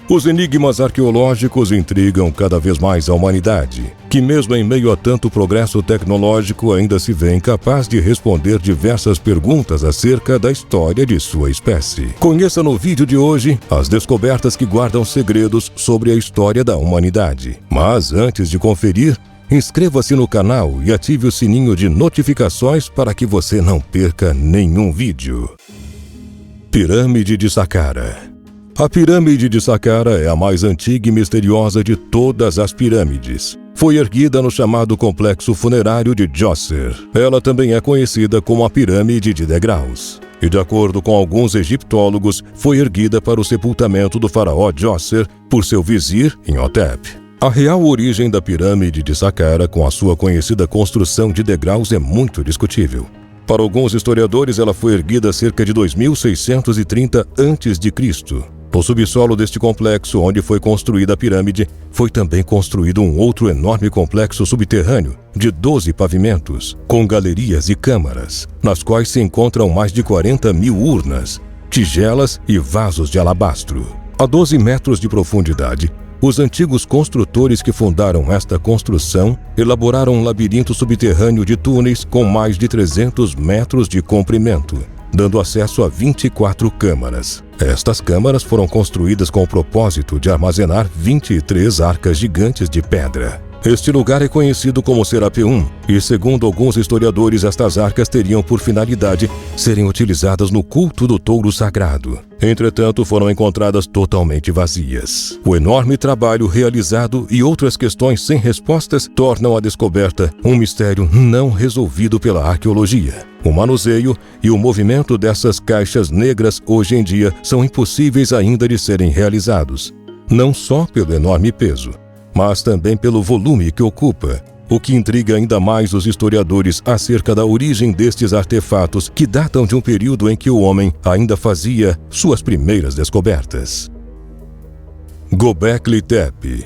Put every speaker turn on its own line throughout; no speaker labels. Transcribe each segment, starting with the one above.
Os enigmas arqueológicos intrigam cada vez mais a humanidade, que mesmo em meio a tanto progresso tecnológico ainda se vê incapaz de responder diversas perguntas acerca da história de sua espécie. Conheça no vídeo de hoje as descobertas que guardam segredos sobre a história da humanidade. Mas antes de conferir, inscreva-se no canal e ative o sininho de notificações para que você não perca nenhum vídeo. Pirâmide de Saqqara. A pirâmide de Saqqara é a mais antiga e misteriosa de todas as pirâmides. Foi erguida no chamado complexo funerário de Djoser. Ela também é conhecida como a pirâmide de degraus. E de acordo com alguns egiptólogos, foi erguida para o sepultamento do faraó Djoser por seu vizir Imhotep. A real origem da pirâmide de Saqqara, com a sua conhecida construção de degraus, é muito discutível. Para alguns historiadores, ela foi erguida cerca de 2630 a.C. No subsolo deste complexo, onde foi construída a pirâmide, foi também construído um outro enorme complexo subterrâneo, de 12 pavimentos, com galerias e câmaras, nas quais se encontram mais de 40.000 urnas, tigelas e vasos de alabastro. A 12 metros de profundidade, os antigos construtores que fundaram esta construção elaboraram um labirinto subterrâneo de túneis com mais de 300 metros de comprimento, dando acesso a 24 câmaras. Estas câmaras foram construídas com o propósito de armazenar 23 arcas gigantes de pedra. Este lugar é conhecido como Serapeum, e segundo alguns historiadores, estas arcas teriam por finalidade serem utilizadas no culto do touro sagrado. Entretanto, foram encontradas totalmente vazias. O enorme trabalho realizado e outras questões sem respostas tornam a descoberta um mistério não resolvido pela arqueologia. O manuseio e o movimento dessas caixas negras hoje em dia são impossíveis ainda de serem realizados, não só pelo enorme peso, mas também pelo volume que ocupa, o que intriga ainda mais os historiadores acerca da origem destes artefatos que datam de um período em que o homem ainda fazia suas primeiras descobertas. Göbekli Tepe.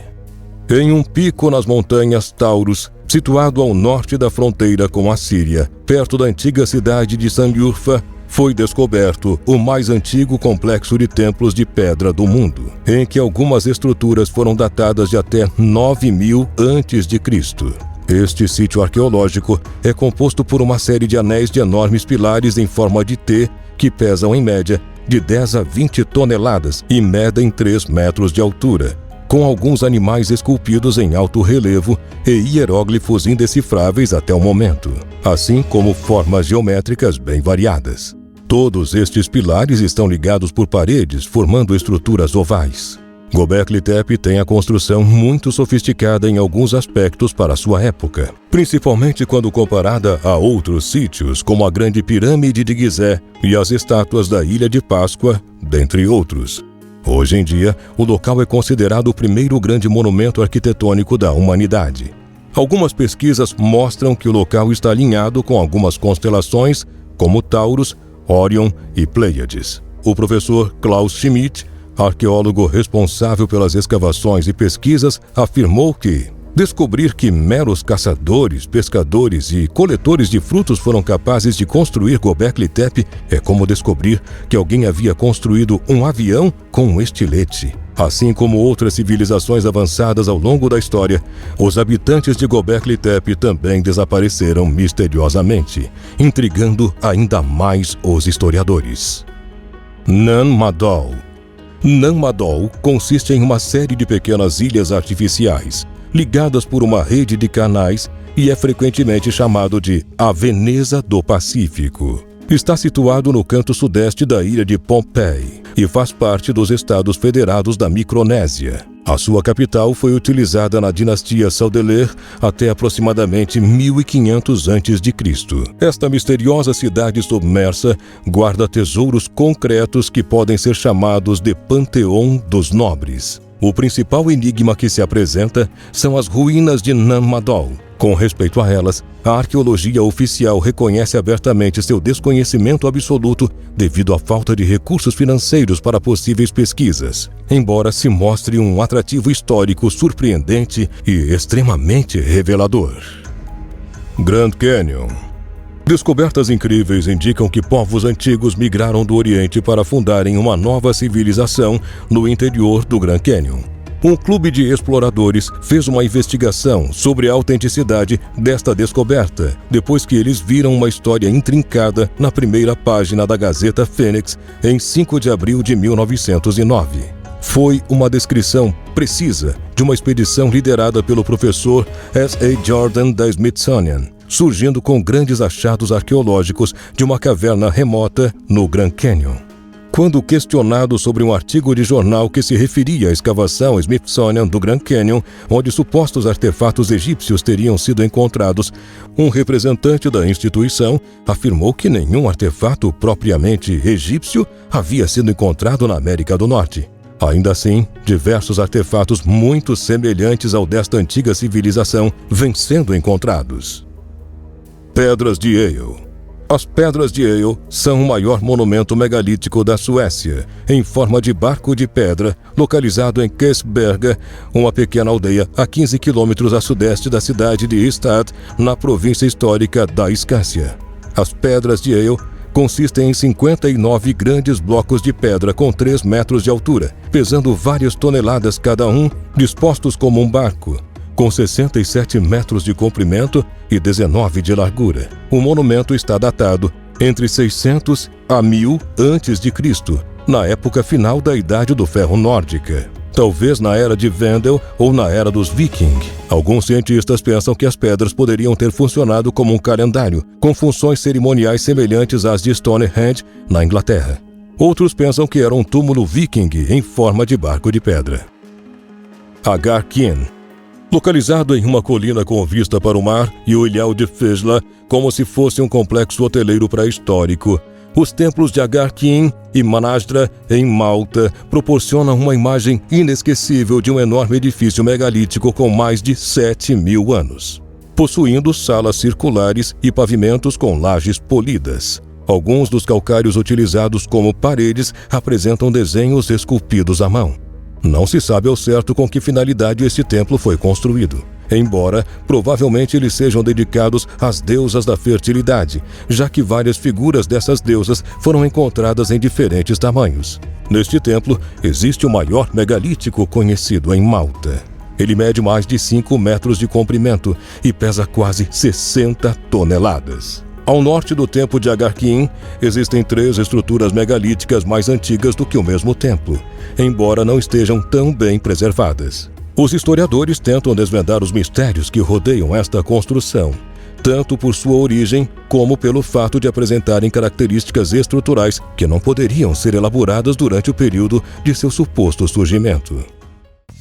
Em um pico nas montanhas Taurus, situado ao norte da fronteira com a Síria, perto da antiga cidade de Sanliurfa, foi descoberto o mais antigo complexo de templos de pedra do mundo, em que algumas estruturas foram datadas de até 9.000 a.C. Este sítio arqueológico é composto por uma série de anéis de enormes pilares em forma de T, que pesam em média de 10 a 20 toneladas e medem 3 metros de altura, com alguns animais esculpidos em alto relevo e hieróglifos indecifráveis até o momento, assim como formas geométricas bem variadas. Todos estes pilares estão ligados por paredes, formando estruturas ovais. Göbekli Tepe tem a construção muito sofisticada em alguns aspectos para sua época, principalmente quando comparada a outros sítios, como a Grande Pirâmide de Gizé e as estátuas da Ilha de Páscoa, dentre outros. Hoje em dia, o local é considerado o primeiro grande monumento arquitetônico da humanidade. Algumas pesquisas mostram que o local está alinhado com algumas constelações, como Taurus, Órion e Pleiades. O professor Klaus Schmidt, arqueólogo responsável pelas escavações e pesquisas, afirmou que descobrir que meros caçadores, pescadores e coletores de frutos foram capazes de construir Göbekli Tepe é como descobrir que alguém havia construído um avião com um estilete. Assim como outras civilizações avançadas ao longo da história, os habitantes de Göbekli Tepe também desapareceram misteriosamente, intrigando ainda mais os historiadores. Nan Madol. Nan Madol consiste em uma série de pequenas ilhas artificiais, ligadas por uma rede de canais, e é frequentemente chamado de a Veneza do Pacífico. Está situado no canto sudeste da ilha de Pohnpei e faz parte dos Estados Federados da Micronésia. A sua capital foi utilizada na dinastia Saudeler até aproximadamente 1500 a.C. Esta misteriosa cidade submersa guarda tesouros concretos que podem ser chamados de Panteão dos Nobres. O principal enigma que se apresenta são as ruínas de Nan Madol. Com respeito a elas, a arqueologia oficial reconhece abertamente seu desconhecimento absoluto devido à falta de recursos financeiros para possíveis pesquisas, embora se mostre um atrativo histórico surpreendente e extremamente revelador. Grand Canyon. Descobertas incríveis indicam que povos antigos migraram do Oriente para fundarem uma nova civilização no interior do Grand Canyon. Um clube de exploradores fez uma investigação sobre a autenticidade desta descoberta, depois que eles viram uma história intrincada na primeira página da Gazeta Phoenix em 5 de abril de 1909. Foi uma descrição precisa de uma expedição liderada pelo professor S.A. Jordan da Smithsonian, surgindo com grandes achados arqueológicos de uma caverna remota no Grand Canyon. Quando questionado sobre um artigo de jornal que se referia à escavação Smithsonian do Grand Canyon, onde supostos artefatos egípcios teriam sido encontrados, um representante da instituição afirmou que nenhum artefato propriamente egípcio havia sido encontrado na América do Norte. Ainda assim, diversos artefatos muito semelhantes ao desta antiga civilização vêm sendo encontrados. Pedras de Yale. As Pedras de Yale são o maior monumento megalítico da Suécia, em forma de barco de pedra, localizado em Kesberga, uma pequena aldeia a 15 quilômetros a sudeste da cidade de Ystad, na província histórica da Escácia. As Pedras de Yale consistem em 59 grandes blocos de pedra com 3 metros de altura, pesando várias toneladas cada um, dispostos como um barco, com 67 metros de comprimento e 19 de largura. O monumento está datado entre 600 a 1000 a.C., na época final da Idade do Ferro Nórdica, talvez na era de Vendel ou na era dos Viking. Alguns cientistas pensam que as pedras poderiam ter funcionado como um calendário, com funções cerimoniais semelhantes às de Stonehenge, na Inglaterra. Outros pensam que era um túmulo viking em forma de barco de pedra. Agar Kyn. Localizado em uma colina com vista para o mar e o ilhéu de Fisla, como se fosse um complexo hoteleiro pré-histórico, os templos de Agar Kyn e Manasdra, em Malta, proporcionam uma imagem inesquecível de um enorme edifício megalítico com mais de 7.000 anos, possuindo salas circulares e pavimentos com lajes polidas. Alguns dos calcários utilizados como paredes apresentam desenhos esculpidos à mão. Não se sabe ao certo com que finalidade este templo foi construído, embora provavelmente eles sejam dedicados às deusas da fertilidade, já que várias figuras dessas deusas foram encontradas em diferentes tamanhos. Neste templo existe o maior megalítico conhecido em Malta. Ele mede mais de 5 metros de comprimento e pesa quase 60 toneladas. Ao norte do templo de Agar Kyn, existem 3 estruturas megalíticas mais antigas do que o mesmo templo, embora não estejam tão bem preservadas. Os historiadores tentam desvendar os mistérios que rodeiam esta construção, tanto por sua origem como pelo fato de apresentarem características estruturais que não poderiam ser elaboradas durante o período de seu suposto surgimento.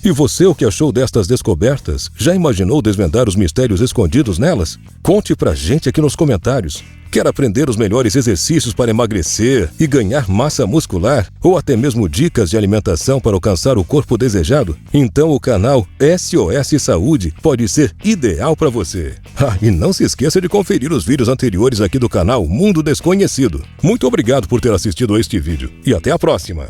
E você, o que achou destas descobertas? Já imaginou desvendar os mistérios escondidos nelas? Conte pra gente aqui nos comentários. Quer aprender os melhores exercícios para emagrecer e ganhar massa muscular? Ou até mesmo dicas de alimentação para alcançar o corpo desejado? Então o canal SOS Saúde pode ser ideal para você. E não se esqueça de conferir os vídeos anteriores aqui do canal Mundo Desconhecido. Muito obrigado por ter assistido a este vídeo e até a próxima!